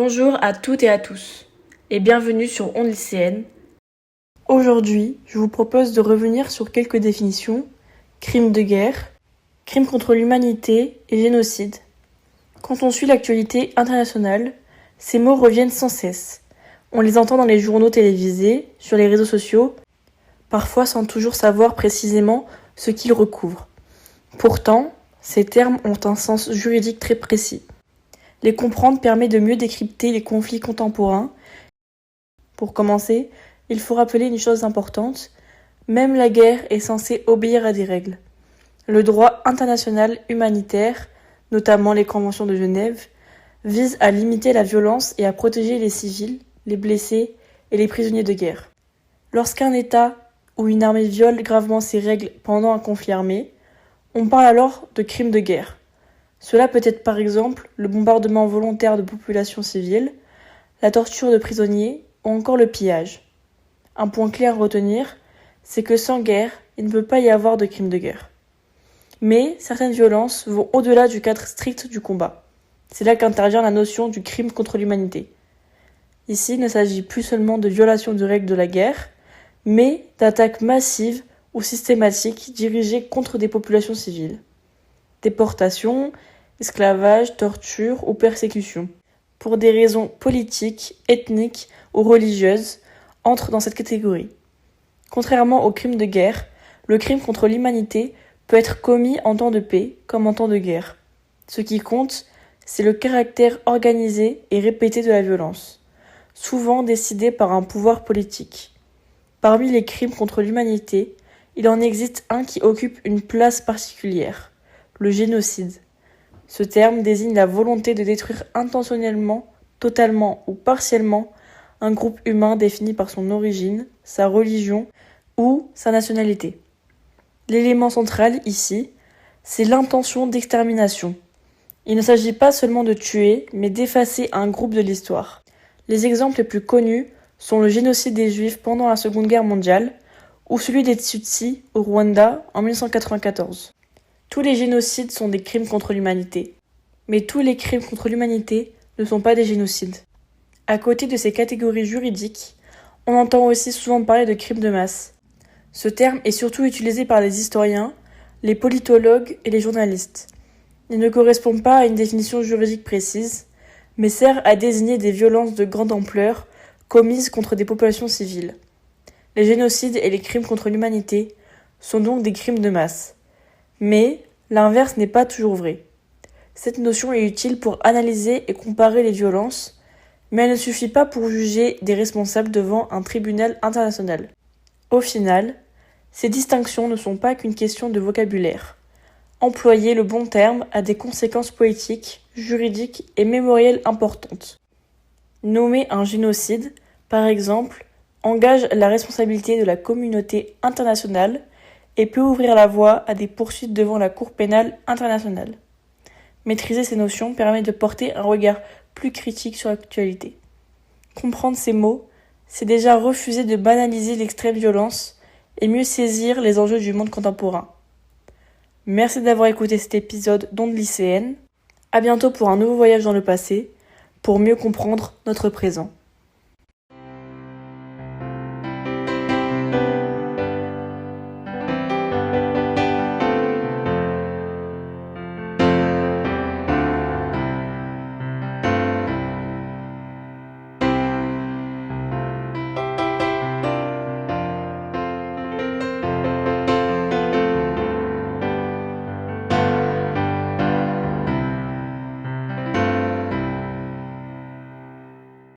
Bonjour à toutes et à tous, et bienvenue sur Ondes lycéennes. Aujourd'hui, je vous propose de revenir sur quelques définitions: crimes de guerre, crimes contre l'humanité et génocide. Quand on suit l'actualité internationale, ces mots reviennent sans cesse. On les entend dans les journaux télévisés, sur les réseaux sociaux, parfois sans toujours savoir précisément ce qu'ils recouvrent. Pourtant, ces termes ont un sens juridique très précis. Les comprendre permet de mieux décrypter les conflits contemporains. Pour commencer, il faut rappeler une chose importante: même la guerre est censée obéir à des règles. Le droit international humanitaire, notamment les conventions de Genève, vise à limiter la violence et à protéger les civils, les blessés et les prisonniers de guerre. Lorsqu'un État ou une armée viole gravement ces règles pendant un conflit armé, on parle alors de crime de guerre. Cela peut être par exemple le bombardement volontaire de populations civiles, la torture de prisonniers ou encore le pillage. Un point clé à retenir, c'est que sans guerre, il ne peut pas y avoir de crime de guerre. Mais certaines violences vont au-delà du cadre strict du combat. C'est là qu'intervient la notion du crime contre l'humanité. Ici, il ne s'agit plus seulement de violation de règles de la guerre, mais d'attaques massives ou systématiques dirigées contre des populations civiles. Déportation, esclavage, torture ou persécution, pour des raisons politiques, ethniques ou religieuses, entrent dans cette catégorie. Contrairement au crime de guerre, le crime contre l'humanité peut être commis en temps de paix comme en temps de guerre. Ce qui compte, c'est le caractère organisé et répété de la violence, souvent décidé par un pouvoir politique. Parmi les crimes contre l'humanité, il en existe un qui occupe une place particulière: le génocide. Ce terme désigne la volonté de détruire intentionnellement, totalement ou partiellement un groupe humain défini par son origine, sa religion ou sa nationalité. L'élément central ici, c'est l'intention d'extermination. Il ne s'agit pas seulement de tuer, mais d'effacer un groupe de l'histoire. Les exemples les plus connus sont le génocide des Juifs pendant la Seconde Guerre mondiale ou celui des Tutsis au Rwanda en 1994. Tous les génocides sont des crimes contre l'humanité. Mais tous les crimes contre l'humanité ne sont pas des génocides. À côté de ces catégories juridiques, on entend aussi souvent parler de crimes de masse. Ce terme est surtout utilisé par les historiens, les politologues et les journalistes. Il ne correspond pas à une définition juridique précise, mais sert à désigner des violences de grande ampleur commises contre des populations civiles. Les génocides et les crimes contre l'humanité sont donc des crimes de masse. Mais l'inverse n'est pas toujours vrai. Cette notion est utile pour analyser et comparer les violences, mais elle ne suffit pas pour juger des responsables devant un tribunal international. Au final, ces distinctions ne sont pas qu'une question de vocabulaire. Employer le bon terme a des conséquences politiques, juridiques et mémorielles importantes. Nommer un génocide, par exemple, engage la responsabilité de la communauté internationale et peut ouvrir la voie à des poursuites devant la Cour pénale internationale. Maîtriser ces notions permet de porter un regard plus critique sur l'actualité. Comprendre ces mots, c'est déjà refuser de banaliser l'extrême violence et mieux saisir les enjeux du monde contemporain. Merci d'avoir écouté cet épisode d'Ondes lycéennes. À bientôt pour un nouveau voyage dans le passé, pour mieux comprendre notre présent.